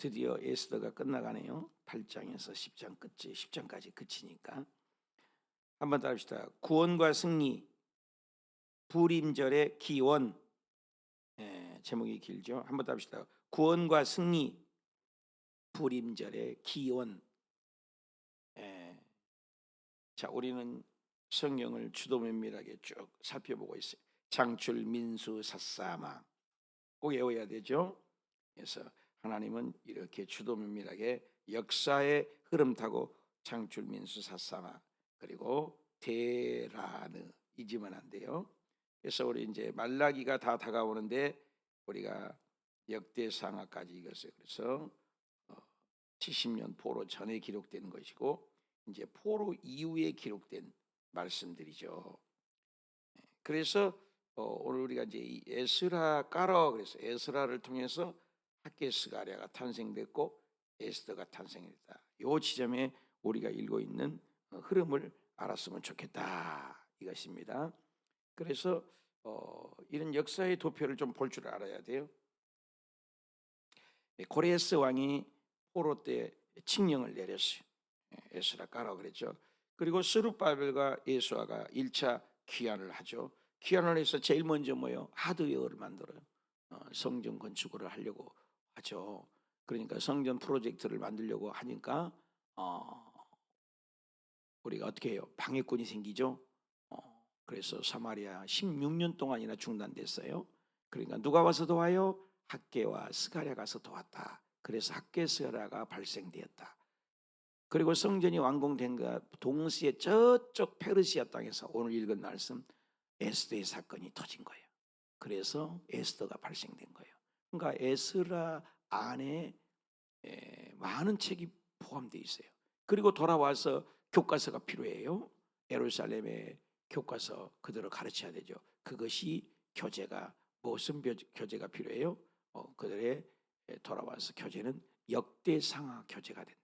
드디어 에스더가 끝나가네요. 8장에서 10장 끝이 10장까지 그치니까 한번 따라합시다. 구원과 승리, 불임절의 기원. 제목이 길죠. 한번 따라합시다. 구원과 승리, 불임절의 기원. 자, 우리는 성경을 주도면밀하게 쭉 살펴보고 있어요. 창출, 민수, 삿사마 꼭 외워야 되죠. 그래서 하나님은 이렇게 주도면밀하게 역사의 흐름 타고 창출, 민수, 삿사마 그리고 대라느 잊으면 안 돼요. 그래서 우리 이제 말라기가 다 다가오는데 우리가 역대상하까지 읽었어요. 그래서 70년 포로 전에 기록된 것이고 이제 포로 이후에 기록된 말씀들이죠. 그래서 오늘 우리가 이제 이 에스라 까러 그래서 에스라를 통해서 학개스가랴가 탄생됐고 에스더가 탄생했다. 이 지점에 우리가 읽고 있는 흐름을 알았으면 좋겠다 이것입니다. 그래서 이런 역사의 도표를 좀 볼 줄 알아야 돼요. 고레스 왕이 포로 때 칙령을 내렸어요. 에스라 까라 그랬죠. 그리고 스룹바벨과 예수아가 1차 귀환을 하죠. 귀환을 해서 제일 먼저 뭐예요? 하드웨어를 만들어요. 성전 건축을 하려고 하죠. 그러니까 성전 프로젝트를 만들려고 하니까 우리가 어떻게 해요? 방해꾼이 생기죠. 그래서 사마리아 16년 동안이나 중단됐어요. 그러니까 누가 와서 도와요? 학개와 스가랴 가서 도왔다. 그래서 학개 스가랴가 발생되었다. 그리고 성전이 완공된과 동시에 저쪽 페르시아 땅에서 오늘 읽은 말씀 에스더의 사건이 터진 거예요. 그래서 에스더가 발생된 거예요. 그러니까 에스라 안에 많은 책이 포함되어 있어요. 그리고 돌아와서 교과서가 필요해요. 예루살렘의 교과서 그대로 가르쳐야 되죠. 그것이 교재가 무슨 교재가 필요해요? 그들의 돌아와서 교재는 역대상하 교재가 된다.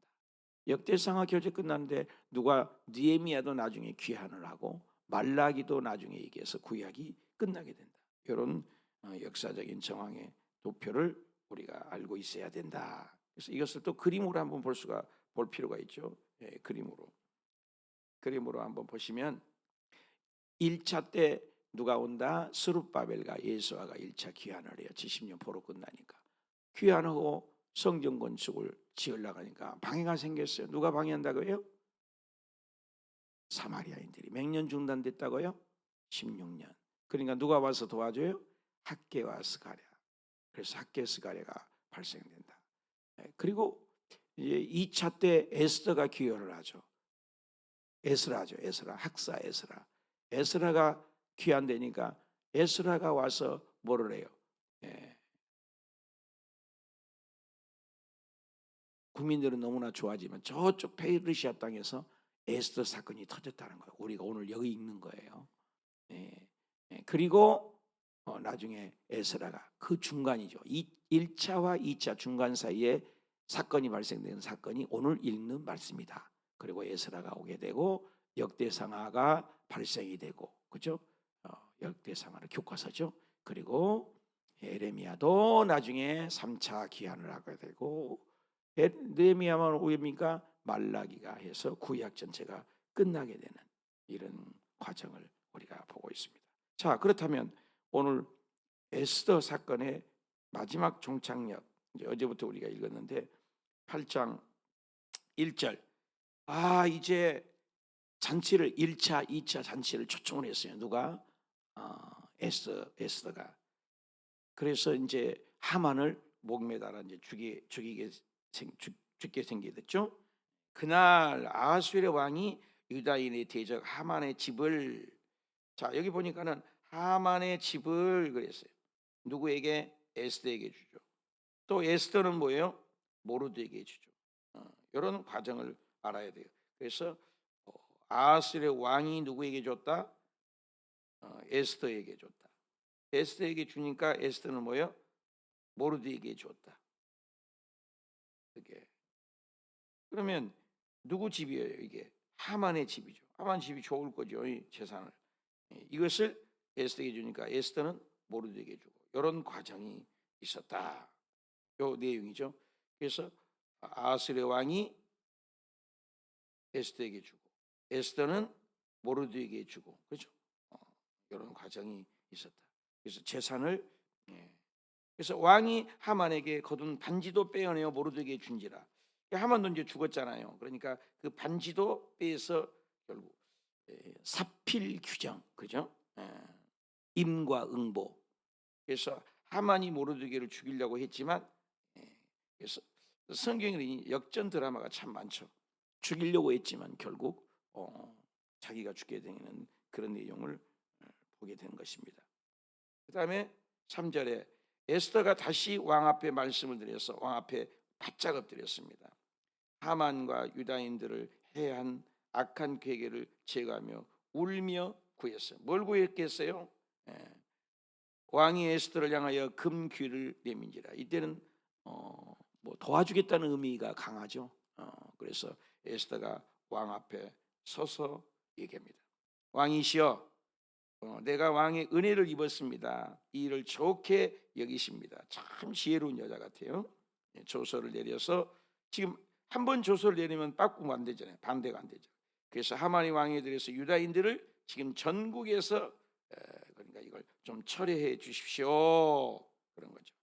역대상하 교재 끝났는데 누가 느헤미야도 나중에 귀환을 하고 말라기도 나중에 얘기해서 구약이 끝나게 된다. 이런 역사적인 정황의 도표를 우리가 알고 있어야 된다. 그래서 이것을 또 그림으로 한번 볼 필요가 있죠. 그림으로 한번 보시면 1차 때 누가 온다? 스룹바벨과 예수아가 1차 귀환을 해요. 70년 포로 끝나니까. 귀환하고 성전 건축을 지으려고 하니까 방해가 생겼어요. 누가 방해한다고요? 사마리아인들이. 몇 년 중단됐다고요? 16년. 그러니까 누가 와서 도와줘요? 학개와 스가랴. 그래서 학개 스가랴가 발생된다. 그리고 이제 2차 때 에스더가 기여를 하죠. 에스라죠. 에스라. 학사 에스라. 에스라가 귀환되니까 에스라가 와서 뭐를 해요? 국민들은 너무나 좋아하지만 저쪽 페르시아 땅에서 에스더 사건이 터졌다는 거예요. 우리가 오늘 여기 읽는 거예요. 그리고 나중에 에스라가 그 중간이죠. 1차와 2차 중간 사이에 사건이 발생된 사건이 오늘 읽는 말씀이다. 그리고 에스라가 오게 되고 역대상하가 발생이 되고, 그죠? 역대상하는 교과서죠. 그리고 에레미야도 나중에 3차 기한을 하게 되고 느헤미야만 오입니까? 말라기가 해서 구약 전체가 끝나게 되는 이런 과정을 우리가 보고 있습니다. 자, 그렇다면 오늘 에스더 사건의 마지막 종착역, 이제 어제부터 우리가 읽었는데 8장 1절. 이제 잔치를 1차, 2차 잔치를 초청을 했어요. 누가? 에스더가. 그래서 이제 하만을 목매달아 이제 죽게 생기게 됐죠. 그날 아하수엘의 왕이 유다인의 대적 하만의 집을, 자 여기 보니까는 하만의 집을 그랬어요. 누구에게? 에스더에게 주죠. 또 에스더는 뭐예요? 모르드에게 주죠. 이런 과정을 알아야 돼요. 그래서 아하수엘의 왕이 누구에게 줬다? 에스더에게 줬다. 에스더에게 주니까 에스더는 뭐예요? 모르드에게 줬다. 그게 그러면 누구 집이에요? 이게 하만의 집이죠. 하만 집이 좋을 거죠. 이 재산을. 이것을 에스더에게 주니까 에스더는 모르드에게 주고 이런 과정이 있었다. 요 내용이죠. 그래서 아하스의 왕이 에스더에게 주고 에스더는 모르드에게 주고, 그렇죠? 이런 과정이 있었다. 그래서 재산을, 그래서 왕이 하만에게 거둔 반지도 빼어내어 모르드에게 준지라. 하만도 이제 죽었잖아요. 그러니까 그 반지도 빼서 결국 사필 규정, 그죠? 임과 응보. 그래서 하만이 모르드게를 죽이려고 했지만, 그래서 성경에 역전 드라마가 참 많죠. 죽이려고 했지만 결국 자기가 죽게 되는 그런 내용을 보게 되는 것입니다. 그 다음에 3절에 에스더가 다시 왕 앞에 말씀을 드려서 왕 앞에 바짝 엎드렸습니다. 하만과 유다인들을 해한 악한 괴계를 제거하며 울며 구했어요. 뭘 구했겠어요? 왕이 에스더를 향하여 금귀를 내민지라. 이때는 뭐 도와주겠다는 의미가 강하죠. 그래서 에스더가 왕 앞에 서서 얘기합니다. 왕이시여, 내가 왕의 은혜를 입었습니다. 이 일을 좋게 여기십니다. 참 지혜로운 여자 같아요. 조서를 내려서, 지금 한 번 조서를 내리면 바꾸면 안 되잖아요. 반대가 안 되죠. 그래서 하만이 왕에 대해서 유다인들을 지금 전국에서 그러니까 이걸 좀 철회해 주십시오, 그런 거죠.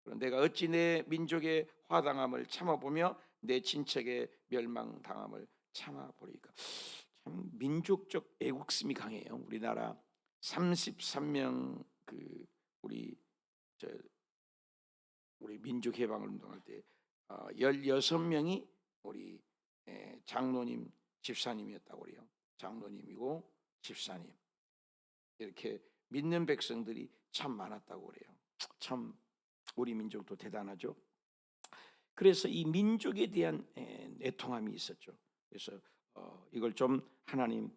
그럼 내가 어찌 내 민족의 화당함을 참아보며 내 친척의 멸망당함을 참아보리까. 참 민족적 애국심이 강해요. 우리나라 33명 우리 민족해방을 운동할 때 16명이 우리 장로님 집사님이었다고 그래요. 장로님이고 집사님, 이렇게 믿는 백성들이 참 많았다고 그래요. 참 우리 민족도 대단하죠. 그래서 이 민족에 대한 애통함이 있었죠. 그래서 이걸 좀 하나님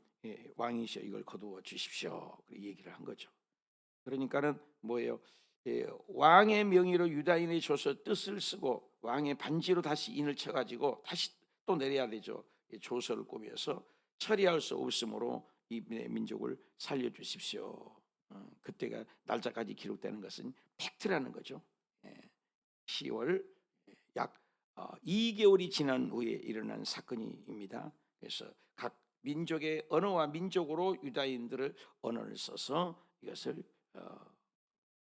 왕이시여 이걸 거두어 주십시오, 얘기를 한 거죠. 그러니까는 뭐예요? 왕의 명의로 유다인의 조서 뜻을 쓰고 왕의 반지로 다시 인을 쳐가지고 다시 또 내려야 되죠. 조서를 꾸며서 처리할 수 없으므로 이 민족을 살려주십시오. 그때가 날짜까지 기록되는 것은 팩트라는 거죠. 10월 약 2개월이 지난 후에 일어난 사건입니다. 그래서 각 민족의 언어와 민족으로 유다인들을 언어를 써서 이것을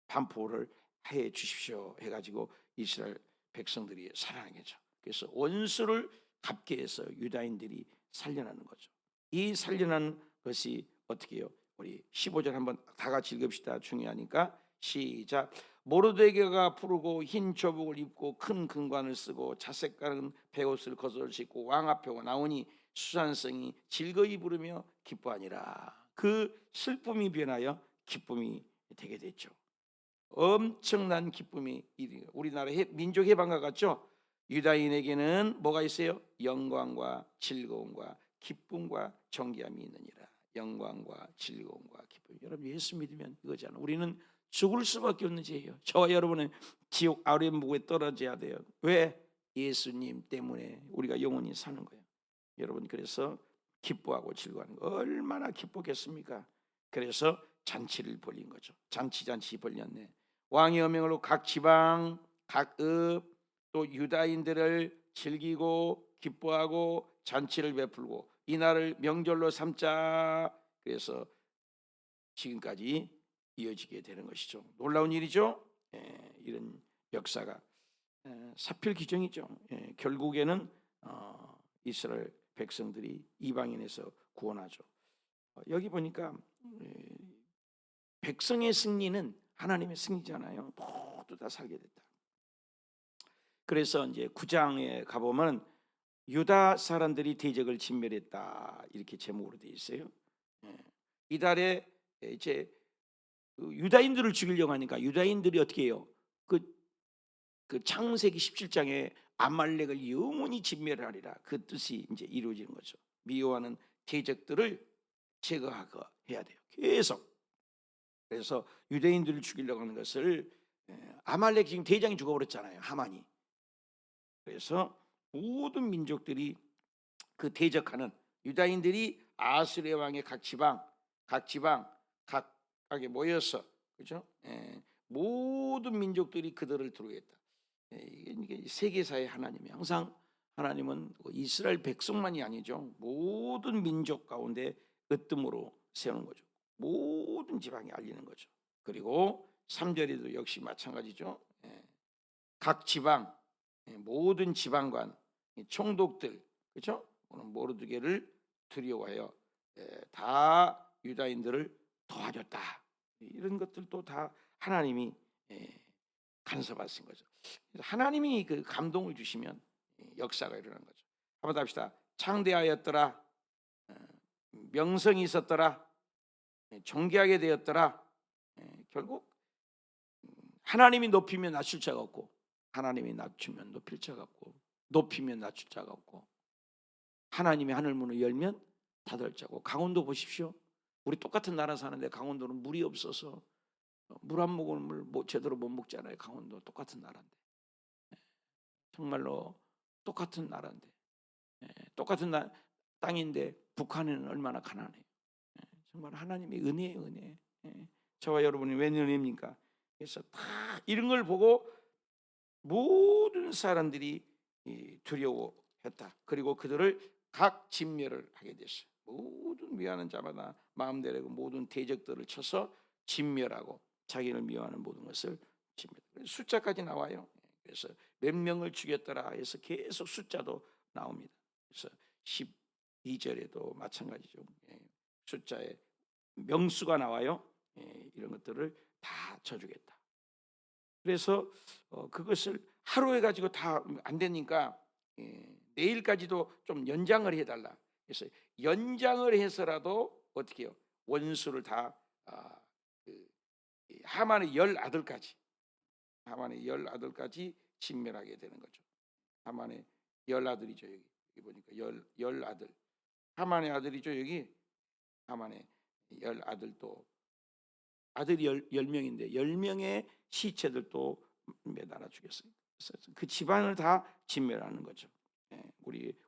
반포를 해 주십시오 해가지고 이스라엘 백성들이 살아나겠죠. 그래서 원수를 갚게 해서 유다인들이 살려나는 거죠. 이 살려난 것이 어떻게 해요? 우리 15절 한번 다 같이 읽읍시다. 중요하니까 시작. 모르드게가 부르고 흰 조복을 입고 큰 금관을 쓰고 자색 가른 베옷을 겉옷을 씻고 왕 앞에 나오니 수산성이 즐거이 부르며 기뻐하니라. 그 슬픔이 변하여 기쁨이 되게 됐죠. 엄청난 기쁨이, 우리나라 민족 해방과 같죠. 유다인에게는 뭐가 있어요? 영광과 즐거움과 기쁨과 존귀함이 있느니라. 영광과 즐거움과 기쁨. 여러분 예수 믿으면 이거잖아요. 우리는 죽을 수밖에 없는 죄예요. 저와 여러분은 지옥 아랫목에 떨어져야 돼요. 왜? 예수님 때문에 우리가 영원히 사는 거예요. 여러분 그래서 기뻐하고 즐거워하는 거 얼마나 기쁘겠습니까? 그래서 잔치를 벌린 거죠. 잔치 벌렸네. 왕의 어명으로 각 지방, 각 읍, 또 유다인들을 즐기고 기뻐하고 잔치를 베풀고 이날을 명절로 삼자. 그래서 지금까지 이어지게 되는 것이죠. 놀라운 일이죠. 이런 역사가 사필 규정이죠. 결국에는 이스라엘 백성들이 이방인에서 구원하죠. 여기 보니까 백성의 승리는 하나님의 승리잖아요. 모두 다 살게 됐다. 그래서 이제 9장에 가보면 유다 사람들이 대적을 진멸했다, 이렇게 제목으로 되어 있어요. 이달에 이제 유다인들을 죽이려고 하니까 유다인들이 어떻게 해요? 그 창세기 17장에 아말렉을 영원히 진멸하리라, 그 뜻이 이제 이루어지는 거죠. 미워하는 대적들을 제거하고 해야 돼요. 계속. 그래서 유대인들을 죽이려고 하는 것을, 아말렉 지금 대장이 죽어버렸잖아요, 하만이. 그래서 모든 민족들이 그 대적하는 유다인들이 아수르 왕의 각 지방 각각에 모여서, 그죠? 모든 민족들이 그들을 두르겠다. 이게 세계사의 하나님이 항상 하나님은 이스라엘 백성만이 아니죠. 모든 민족 가운데 으뜸으로 세우는 거죠. 모든 지방에 알리는 거죠. 그리고 3절에도 역시 마찬가지죠. 각 지방, 모든 지방관, 총독들, 그렇죠? 모르드게를 두려워하여 다 유다인들을 도와줬다. 이런 것들도 다 하나님이 간섭하신 거죠. 하나님이 그 감동을 주시면 역사가 일어나는 거죠. 한번 더 합시다. 창대하였더라, 명성이 있었더라, 존귀하게 되었더라. 결국 하나님이 높이면 낮출 자가 없고, 하나님이 낮추면 높일 자가 없고, 높이면 낮출 자가 없고, 하나님이 하늘 문을 열면 닫을 자고. 강원도 보십시오. 우리 똑같은 나라 사는데 강원도는 물이 없어서 물 한 모금을 제대로 못 먹잖아요. 강원도 똑같은 나라인데, 정말로 똑같은 나라인데, 똑같은 땅인데 북한에는 얼마나 가난해요. 정말 하나님의 은혜예요, 은혜. 저와 여러분이 왜 은혜입니까? 그래서 다 이런 걸 보고 모든 사람들이 두려워했다. 그리고 그들을 각 진멸을 하게 됐어요. 모든 미워하는 자마다 마음대로 모든 대적들을 쳐서 진멸하고 자기를 미워하는 모든 것을 진멸. 숫자까지 나와요. 그래서 몇 명을 죽였더라 해서 계속 숫자도 나옵니다. 그래서 12절에도 마찬가지죠. 숫자에 명수가 나와요. 이런 것들을 다 쳐주겠다. 그래서 그것을 하루에 가지고 다 안 되니까 내일까지도 좀 연장을 해달라. 그래서 연장을 해서라도 어떻게 해요? 원수를 다 하만의 10아들까지, 하만의 10아들까지 진멸하게 되는 거죠. 하만의 10아들이죠. 여기 보니까 10아들, 하만의 아들이죠. 여기 하만의 10아들도, 아들이 10명인데 10명의 시체들도 매달아 죽였어요. 그 집안을 다 진멸하는 거죠.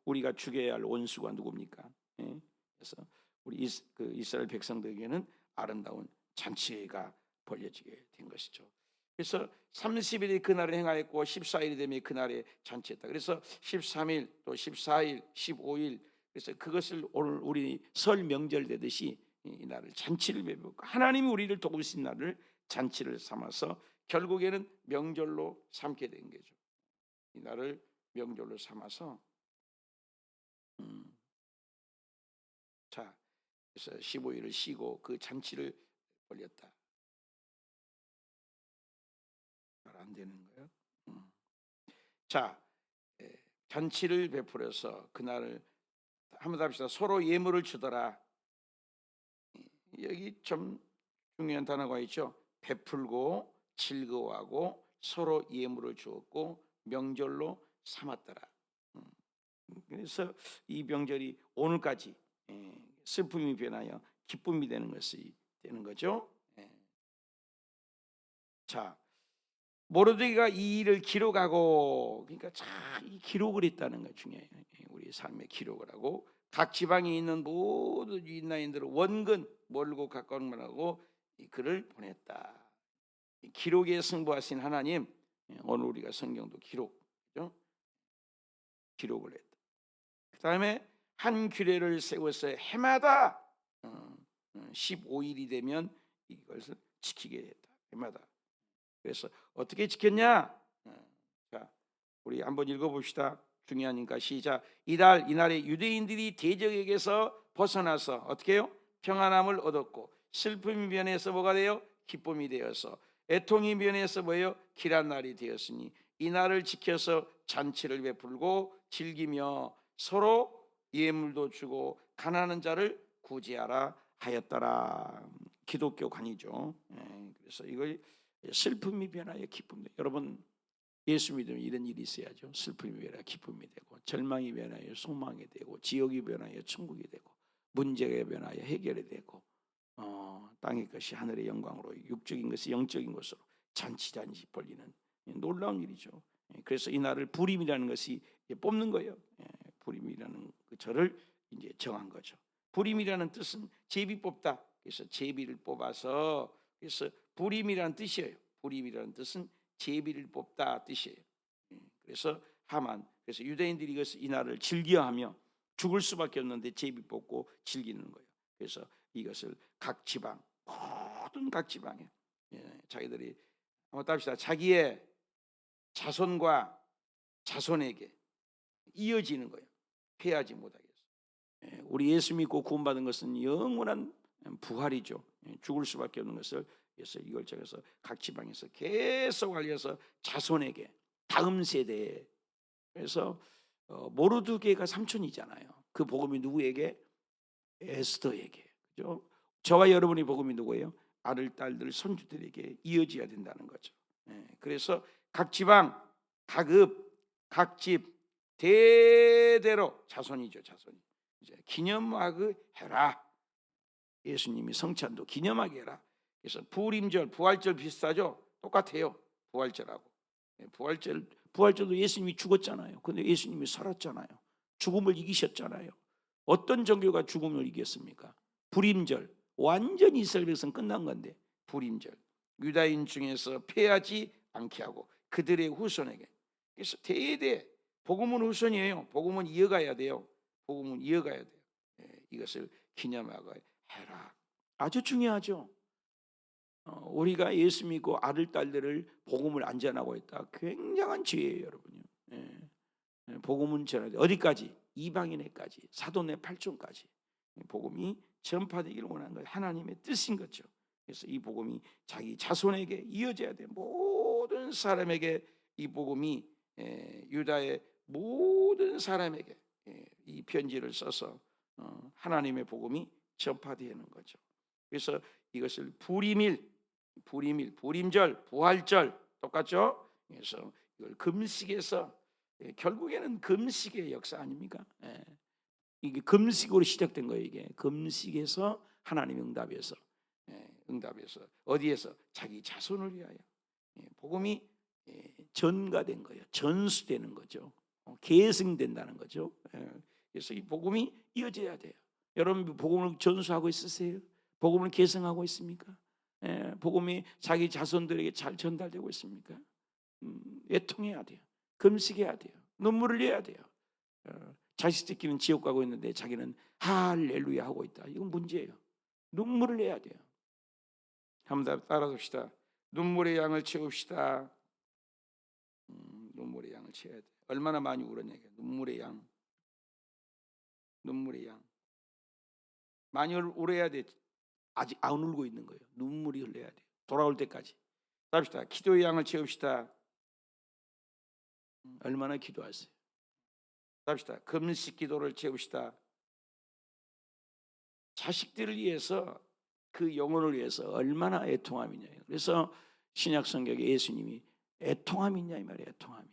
우리가 죽여야 할 원수가 누굽니까? 그래서 우리 이스라엘 백성들에게는 아름다운 잔치가 벌려지게 된 것이죠. 그래서 30일이 그날을 행하였고 14일이 되면 그날에 잔치했다. 그래서 13일 또 14일 15일, 그래서 그것을 오늘 우리 설 명절 되듯이 이 날을 잔치를 베풀고 하나님이 우리를 도우신 날을 잔치를 삼아서 결국에는 명절로 삼게 된 거죠. 이 날을 명절로 삼아서 자, 그래서 15일을 쉬고 그 잔치를 벌였다. 잘 안 되는 거예요. 자, 잔치를 베풀어서 그날을 한번 합시다. 서로 예물을 주더라. 여기 좀 중요한 단어가 있죠. 베풀고 즐거워하고 서로 예물을 주었고 명절로 삼았더라. 그래서 이 명절이 오늘까지 슬픔이 변하여 기쁨이 되는 것이 되는 거죠. 자, 모르드게가 이 일을 기록하고, 그러니까 이 기록을 했다는 것 중에 우리 삶의 기록을 하고 각 지방에 있는 모든 유인나인들을 원근 멀고 가까운 만하고 이 글을 보냈다. 기록에 승부하신 하나님, 오늘 우리가 성경도 기록을 했다. 그 다음에 한 규례를 세워서 해마다 15일이 되면 이것을 지키게 했다. 해마다. 그래서 어떻게 지켰냐? 자, 우리 한번 읽어봅시다. 중요하니까 시작. 이날에 유대인들이 대적에게서 벗어나서 어떻게 해요? 평안함을 얻었고 슬픔이 변해서 뭐가 돼요? 기쁨이 되어서 애통이 변해서 뭐예요? 길한 날이 되었으니 이 날을 지켜서 잔치를 베풀고 즐기며 서로 예물도 주고 가난한 자를 구제하라 하였더라. 기독교 관이죠. 그래서 이걸 슬픔이 변하여 기쁨이 되고, 여러분 예수 믿으면 이런 일이 있어야죠. 슬픔이 변하여 기쁨이 되고 절망이 변하여 소망이 되고 지옥이 변하여 천국이 되고 문제가 변하여 해결이 되고 땅의 것이 하늘의 영광으로 육적인 것이 영적인 것으로 잔치 벌리는 놀라운 일이죠. 그래서 이 날을 부림이라는 것이 뽑는 거예요. 부림이라는 그 절을 이제 정한 거죠. 부림이라는 뜻은 제비 뽑다. 그래서 제비를 뽑아서, 그래서 부림이라는 뜻이에요. 부림이라는 뜻은 제비를 뽑다 뜻이에요. 그래서 하만, 그래서 유대인들이 이 날을 즐겨하며 죽을 수밖에 없는데 제비 뽑고 즐기는 거예요. 그래서 이것을 각 지방, 모든 각 지방에 자기들이 한번 답시다. 자기의 자손과 자손에게 이어지는 거예요. 패하지 못하게 해서. 우리 예수 믿고 구원받은 것은 영원한 부활이죠. 죽을 수밖에 없는 것을 그래서 이걸 적어서 각 지방에서 계속 알려서 자손에게, 다음 세대에. 그래서 모르드게가 삼촌이잖아요. 그 복음이 누구에게? 에스더에게. 그죠? 저와 여러분의 복음이 누구예요? 아들, 딸들, 손주들에게 이어져야 된다는 거죠. 그래서 각 지방, 각 집 대대로 자손이죠, 자손이. 이제 기념하게 해라. 예수님이 성찬도 기념하게 해라. 그래서 부림절, 부활절 비슷하죠? 똑같아요. 부활절하고. 부활절도 예수님이 죽었잖아요. 근데 예수님이 살았잖아요. 죽음을 이기셨잖아요. 어떤 종교가 죽음을 이겼습니까? 부림절, 완전히 이스라엘 백성 끝난 건데 부림절, 유다인 중에서 패하지 않게 하고 그들의 후손에게. 그래서 대대 복음은 후손이에요. 복음은 이어가야 돼요. 복음은 이어가야 돼요. 이것을 기념하고 해라. 아주 중요하죠. 우리가 예수 믿고 아들, 딸들을 복음을 안 전하고 있다. 굉장한 죄예요, 여러분요. 복음은 전하되 어디까지? 이방인에까지, 사도네 팔촌까지 복음이 전파되기를 원하는 것, 하나님의 뜻인 거죠. 그래서 이 복음이 자기 자손에게 이어져야 돼. 모든 사람에게 이 복음이 유다의 모든 사람에게 이 편지를 써서 하나님의 복음이 전파되는 거죠. 그래서 이것을 부림절, 부활절 똑같죠? 그래서 이걸 금식에서 결국에는 금식의 역사 아닙니까? 이게 금식으로 시작된 거예요. 이게 금식에서 하나님 응답에서 어디에서? 자기 자손을 위하여 복음이 전가된 거예요. 전수되는 거죠. 계승된다는 거죠. 그래서 이 복음이 이어져야 돼요. 여러분 복음을 전수하고 있으세요? 복음을 계승하고 있습니까? 복음이 자기 자손들에게 잘 전달되고 있습니까? 애통해야 돼요. 금식해야 돼요. 눈물을 흘려야 돼요. 자식들끼리는 지옥 가고 있는데 자기는 할렐루야 하고 있다. 이건 문제예요. 눈물을 내야 돼요. 한번 따라합시다. 눈물의 양을 채웁시다. 눈물의 양을 채워야 돼. 얼마나 많이 울었냐. 눈물의 양. 많이 울어야 돼. 아직 안 울고 있는 거예요. 눈물이 흘러야 돼. 돌아올 때까지. 합시다. 기도의 양을 채웁시다. 얼마나 기도하세요? 합시다. 금식 기도를 채웁시다. 자식들을 위해서, 그 영혼을 위해서 얼마나 애통함이냐. 그래서 신약 성경에 예수님이 애통함이 있냐 이 말이에요. 애통함이.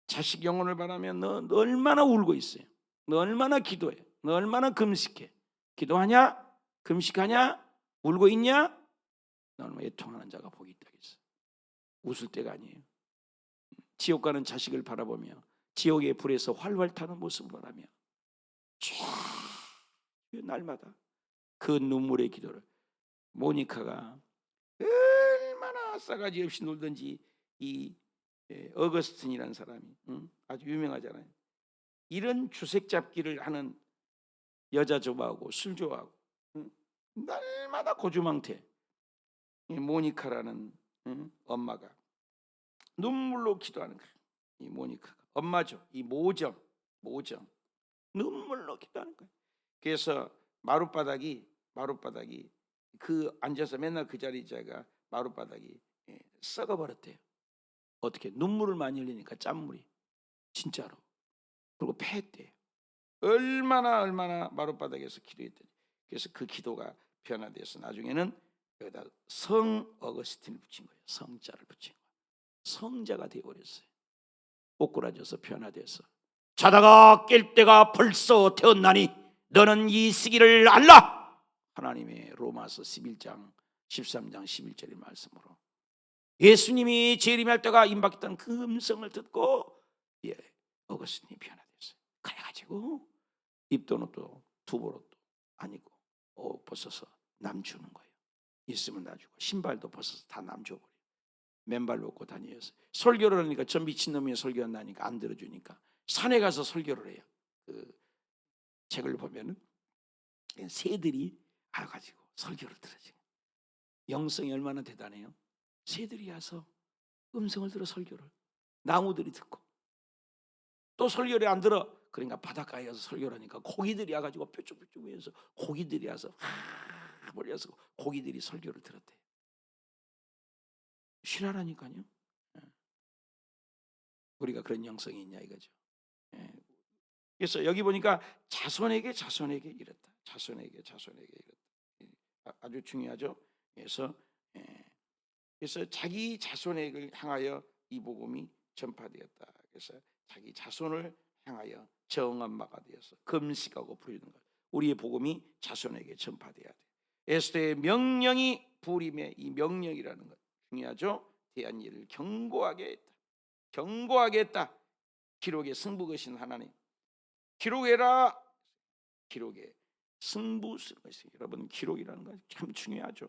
자식 영혼을 바라면 너 얼마나 울고 있어요. 너 얼마나 기도해. 너 얼마나 금식해. 기도하냐? 금식하냐? 울고 있냐? 너는 애통하는 자가 복이 있다 그랬어. 웃을 때가 아니에요. 지옥 가는 자식을 바라보며 지옥의 불에서 활활 타는 모습을 바라며 날마다 그 눈물의 기도를. 모니카가 얼마나 싸가지 없이 놀든지 이 어거스틴이라는 사람이 아주 유명하잖아요. 이런 주색 잡기를 하는 여자 좋아하고 술 좋아하고 날마다 고주망태 모니카라는 엄마가 눈물로 기도하는 거예요. 이 모니카가 엄마죠. 이 모정 눈물로 기도하는 거예요. 그래서 마룻바닥이 그 앉아서 맨날 그 자리자가 마룻바닥이 썩어버렸대요. 어떻게? 눈물을 많이 흘리니까 짠물이 진짜로. 그리고 패했대요. 얼마나 마룻바닥에서 기도했더니. 그래서 그 기도가 변화돼서 나중에는 여기다 성 어거스틴을 붙인 거예요. 성자를 붙인 거예요. 성자가 되어버렸어요. 오그라져서 변화돼서 자다가 깰 때가 벌써 되었나니 너는 이 시기를 알라. 하나님의 로마서 11장 13장 11절의 말씀으로 예수님이 재림할 때가 임박했다는 그 음성을 듣고 어거스틴이 변화됐어요. 그래가지고 입도노도 두보로도 아니고 옷 벗어서 남 주는 거예요. 있으면 나 주고 신발도 벗어서 다 남 줘버려요. 맨발 놓고 다녀요. 설교를 하니까 저 미친놈이 설교한다니까 안 들어주니까 산에 가서 설교를 해요. 그 책을 보면은 새들이 와가지고 설교를 들어줘요. 영성이 얼마나 대단해요. 새들이 와서 음성을 들어 설교를, 나무들이 듣고, 또 설교를 안 들어, 그러니까 바닷가에 가서 설교를 하니까 고기들이 와가지고 뾰족뾰족 위에서 고기들이 와서 몰려서 고기들이 설교를 들었대요. 실화라니까요. 우리가 그런 영성이 있냐 이거죠. 그래서 여기 보니까 자손에게 이랬다. 자손에게 이랬다. 아주 중요하죠. 그래서 자기 자손에게 향하여 이 복음이 전파되었다. 그래서 자기 자손을 향하여 정엄마가 되어서 금식하고 부르는 것. 우리의 복음이 자손에게 전파돼야 돼. 에스더의 명령이 부림의 이 명령이라는 것 중요하죠. 대한 일을 경고하게 했다. 경고하게 했다. 기록에 승부 거신 하나님. 기록해라. 기록에 승부 쓰는 것이 여러분 기록이라는 건 참 중요하죠.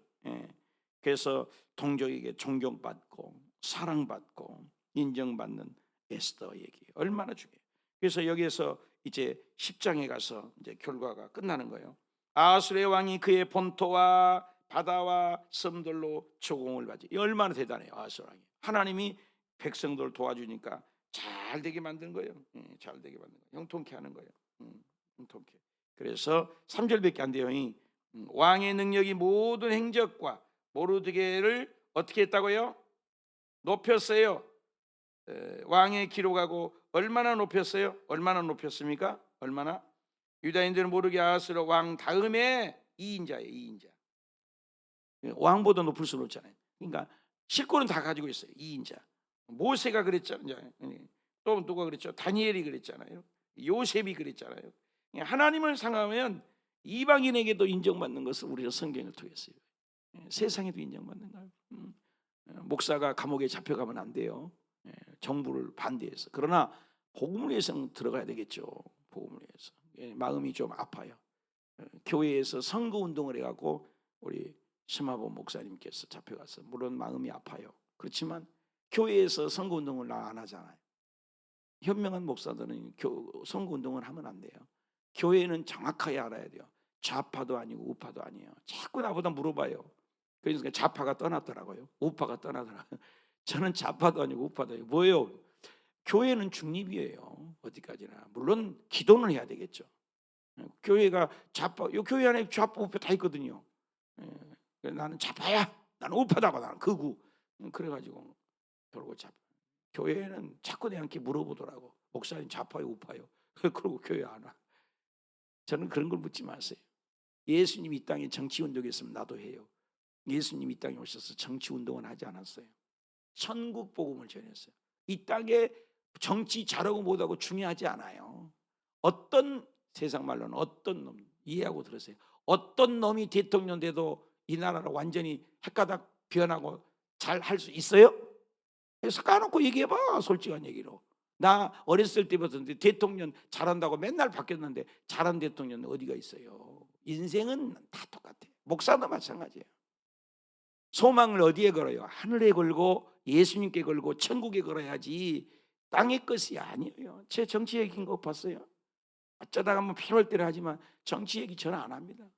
그래서 동족에게 존경받고 사랑받고 인정받는 에스더에게 얼마나 중요해요. 그래서 여기에서 이제 10장에 가서 이제 결과가 끝나는 거예요. 아수르의 왕이 그의 본토와 바다와 섬들로 조공을 받지. 얼마나 대단해요. 아수르 왕이 하나님이 백성들을 도와주니까 잘 되게 만든 거예요. 잘 되게 만든 거예요. 형통케 하는 거예요. 형통케. 그래서 3절밖에 안 돼요. 왕의 능력이 모든 행적과 모르드게를 어떻게 했다고요? 높였어요. 왕의 기록하고 얼마나 높였어요? 얼마나 높였습니까? 얼마나? 유다인들은 모르게 아하스로 왕 다음에 2인자예요. 2인자. 왕보다 높을 수는 없잖아요. 그러니까 실권은 다 가지고 있어요. 2인자. 모세가 그랬잖아요. 또 누가 그랬죠? 다니엘이 그랬잖아요. 요셉이 그랬잖아요. 하나님을 상하면 이방인에게도 인정받는 것을 우리가 성경을 통했어요. 세상에도 인정받는 거예요. 목사가 감옥에 잡혀가면 안 돼요. 정부를 반대해서. 그러나 복음을 위해서 들어가야 되겠죠. 복음을 위해서. 마음이 좀 아파요. 교회에서 선거운동을 해갖고 우리 심화보 목사님께서 잡혀가서 물론 마음이 아파요. 그렇지만 교회에서 선거운동을 안 하잖아요. 현명한 목사들은 선거운동을 하면 안 돼요. 교회는 정확하게 알아야 돼요. 좌파도 아니고 우파도 아니에요. 자꾸 나보다 물어봐요. 그러니까 좌파가 떠났더라고요. 우파가 떠나더라고요. 저는 좌파도 아니고 우파도 아니고 뭐예요? 교회는 중립이에요. 어디까지나. 물론 기도는 해야 되겠죠. 교회가 좌파, 이 교회 안에 좌파 우파 다 있거든요. 나는 좌파야. 나는 우파다. 나는 극우. 그래가지고 그러고 교회는 자꾸 내한테 물어보더라고. 목사님 좌파요 우파요? 그러고 교회 안 와. 저는 그런 걸 묻지 마세요. 예수님이 이 땅에 정치운동했으면 나도 해요. 예수님이 이 땅에 오셔서 정치운동은 하지 않았어요. 천국 복음을 전했어요. 이 땅에 정치 잘하고 못하고 중요하지 않아요. 어떤 세상 말로는 어떤 놈 이해하고 들으세요. 어떤 놈이 대통령 돼도 이 나라를 완전히 헷가닥 변하고 잘 할 수 있어요? 그래서 까놓고 얘기해봐. 솔직한 얘기로. 나 어렸을 때부터 대통령 잘한다고 맨날 바뀌었는데 잘한 대통령은 어디가 있어요? 인생은 다 똑같아. 목사도 마찬가지예요. 소망을 어디에 걸어요? 하늘에 걸고 예수님께 걸고 천국에 걸어야지 땅의 것이 아니에요. 제 정치 얘기인 거 봤어요? 어쩌다가 뭐 필요할 때를 하지만 정치 얘기 저는 안 합니다.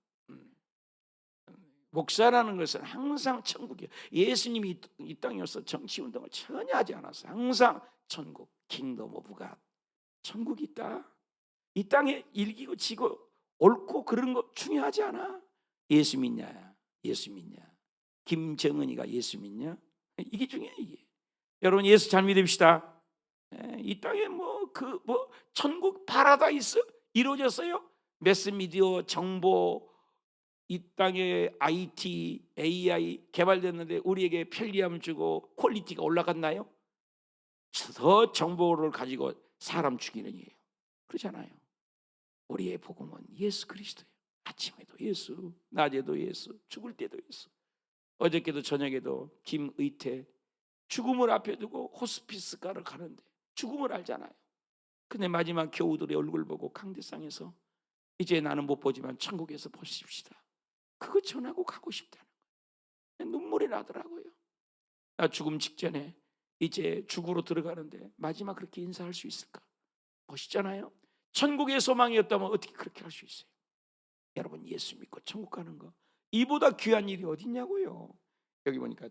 목사라는 것은 항상 천국이에요. 예수님이 이 땅에 와서 정치운동을 전혀 하지 않았어요. 항상 천국, 킹덤 오브 갓. 천국이 있다. 이 땅에 일기고 지고 옳고 그런 거 중요하지 않아. 예수 믿냐? 예수 믿냐? 김정은이가 예수 믿냐? 이게 중요해. 이게. 여러분 예수 잘 믿읍시다. 이 땅에 천국 파라다이스 이루어졌어요? 매스미디어 정보 이 땅에 IT, AI 개발됐는데 우리에게 편리함을 주고 퀄리티가 올라갔나요? 더 정보를 가지고 사람 죽이는 일이에요. 그렇잖아요. 우리의 복음은 예수 그리스도예요. 아침에도 예수, 낮에도 예수, 죽을 때도 예수. 어저께도 저녁에도 김의태 죽음을 앞에 두고 호스피스가를 가는데 죽음을 알잖아요. 근데 마지막 교우들의 얼굴 보고 강대상에서 이제 나는 못 보지만 천국에서 보십시다. 그거 전하고 가고 싶다는 거예요. 눈물이 나더라고요. 나 죽음 직전에 이제 죽으로 들어가는데 마지막 그렇게 인사할 수 있을까? 멋있잖아요. 천국의 소망이었다면 어떻게 그렇게 할 수 있어요? 여러분, 예수 믿고 천국 가는 거 이보다 귀한 일이 어딨냐고요. 여기 보니까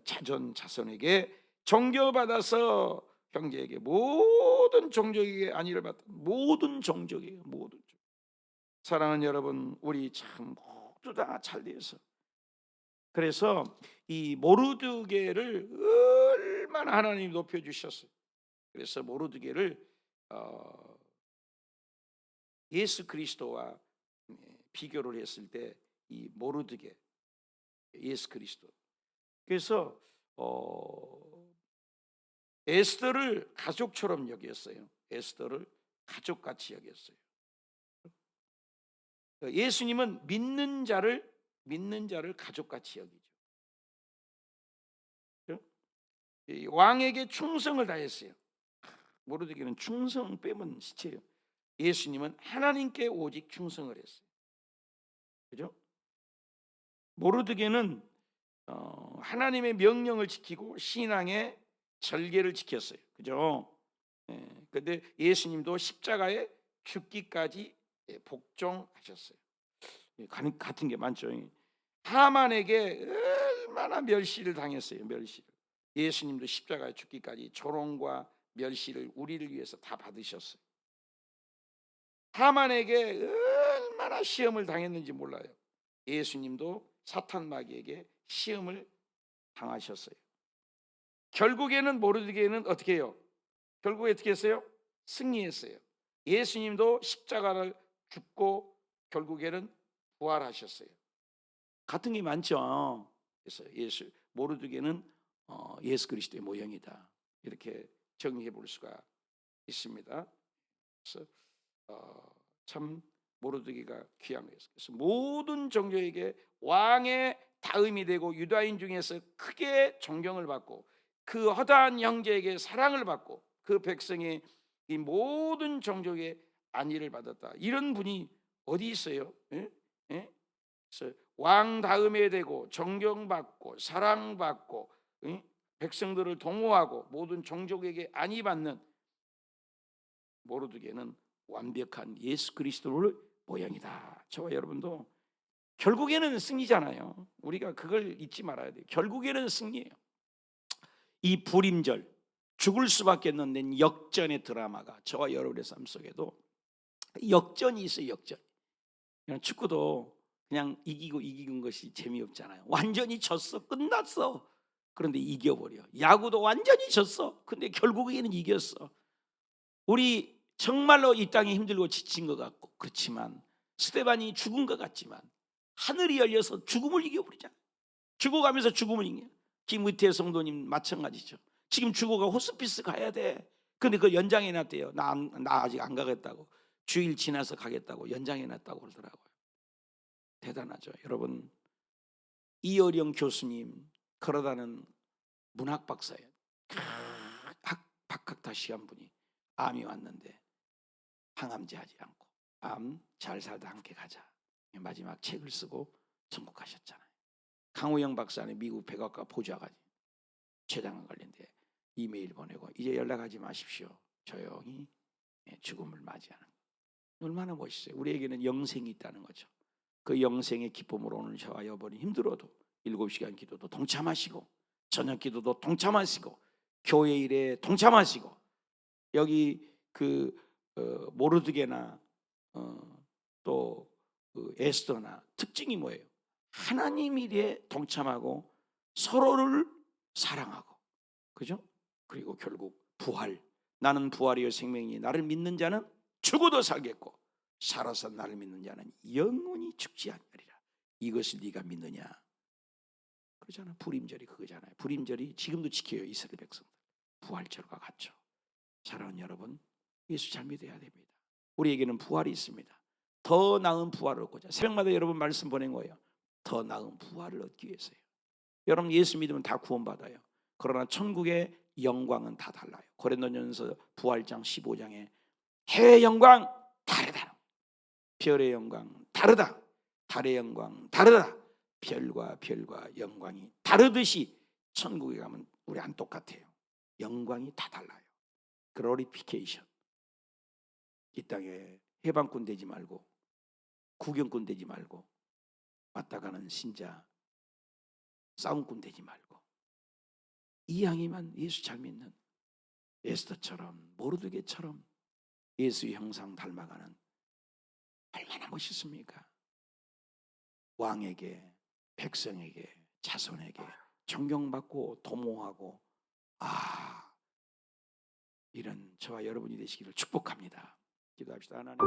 자손에게 정교받아서 형제에게 모든 종족에게 안위를 받다. 모든 종족이에요. 모든 종. 사랑하는 여러분, 우리 참 모두 다 잘돼서, 그래서 이 모르드게를 얼마나 하나님이 높여주셨어요. 그래서 모르드게를 예수 그리스도와 비교를 했을 때 이 모르드게, 예수 그리스도. 그래서 에스더를 가족처럼 여겼어요. 에스더를 가족같이 여겼어요. 예수님은 믿는 자를 가족같이 여기죠. 왕에게 충성을 다했어요. 모르드게는 충성 빼면 시체예요. 예수님은 하나님께 오직 충성을 했어요. 그죠? 모르드게는 하나님의 명령을 지키고 신앙의 절개를 지켰어요. 그죠? 그런데 예수님도 십자가에 죽기까지 복종하셨어요. 같은 게 많죠. 하만에게 얼마나 멸시를 당했어요. 멸시를. 예수님도 십자가에 죽기까지 조롱과 멸시를 우리를 위해서 다 받으셨어요. 하만에게 얼마나 시험을 당했는지 몰라요. 예수님도 사탄 마귀에게 시험을 당하셨어요. 결국에는 모르드게는 어떻게 해요? 결국에 어떻게 했어요? 승리했어요. 예수님도 십자가를 죽고 결국에는 부활하셨어요. 같은 게 많죠. 그래서 모르드게는 예수 그리스도의 모형이다, 이렇게 정리해 볼 수가 있습니다. 그래서 참 모르드게가 귀한 거예요. 그래서 모든 종족에게 왕의 다음이 되고 유다인 중에서 크게 존경을 받고 그 허다한 형제에게 사랑을 받고 그 백성의 이 모든 종족의 안위를 받았다. 이런 분이 어디 있어요? 예? 예? 그래서 왕 다음에 되고 존경받고 사랑받고, 예? 백성들을 동호하고 모든 종족에게 안위받는 모르드게는 완벽한 예수 그리스도를 모양이다. 저와 여러분도 결국에는 승리잖아요. 우리가 그걸 잊지 말아야 돼요. 결국에는 승리예요. 이 불임절, 죽을 수밖에 없는 역전의 드라마가 저와 여러분의 삶 속에도 역전이 있어요. 역전. 축구도 그냥 이기는 것이 재미없잖아요. 완전히 졌어, 끝났어. 그런데 이겨버려. 야구도 완전히 졌어. 근데 결국에는 이겼어. 우리 정말로 이 땅에 힘들고 지친 것 같고, 그렇지만 스데반이 죽은 것 같지만 하늘이 열려서 죽음을 이겨버리잖아요. 죽어가면서 죽음을 이겨. 김의태 성도님 마찬가지죠. 지금 죽어가 호스피스 가야 돼. 근데 그걸 연장해 놨대요. 나 아직 안 가겠다고. 주일 지나서 가겠다고 연장해 놨다고 그러더라고요. 대단하죠. 여러분, 이어령 교수님, 그러다는 문학 박사예요. 박학다시한 분이 암이 왔는데 항암제하지 않고 암 잘 살다 함께 가자, 마지막 책을 쓰고 천국 가셨잖아요. 강우영 박사는 미국 백악과 보좌가 췌장암 걸린데 이메일 보내고 이제 연락하지 마십시오. 조용히 죽음을 맞이하는 거. 얼마나 멋있어요. 우리에게는 영생이 있다는 거죠. 그 영생의 기쁨으로 오늘 저와 여러분이 힘들어도 7시간 기도도 동참하시고 저녁 기도도 동참하시고 교회 일에 동참하시고, 여기 모르드게나 또 에스더나 특징이 뭐예요? 하나님 일에 동참하고 서로를 사랑하고, 그죠? 그리고 결국 부활, 나는 부활이요 생명이 나를 믿는 자는 죽어도 살겠고 살아서 나를 믿는 자는 영원히 죽지 않으리라. 이것을 네가 믿느냐? 그러잖아. 불임절이 그거잖아요. 불임절이 지금도 지켜요. 이스라엘 백성들. 부활절과 같죠. 사랑하는 여러분, 예수 잘 믿어야 됩니다. 우리에게는 부활이 있습니다. 더 나은 부활을 얻고자 새벽마다 여러분 말씀 보낸 거예요. 더 나은 부활을 얻기 위해서요. 여러분 예수 믿으면 다 구원받아요. 그러나 천국의 영광은 다 달라요. 고린도전서 부활장 15장에 해의 영광 다르다, 별의 영광 다르다, 달의 영광 다르다, 별과 영광이 다르듯이 천국에 가면 우리 안 똑같아요. 영광이 다 달라요. 글로리피케이션. 이 땅에 해방꾼 되지 말고 구경꾼 되지 말고 왔다 가는 신자 싸움꾼 되지 말고 이왕이면 예수 잘 믿는 에스더처럼 모르드게처럼 예수의 형상 닮아가는, 얼마나 멋있습니까? 왕에게, 백성에게, 자손에게 존경받고 도모하고, 이런 저와 여러분이 되시기를 축복합니다. 기도합시다. 하나님.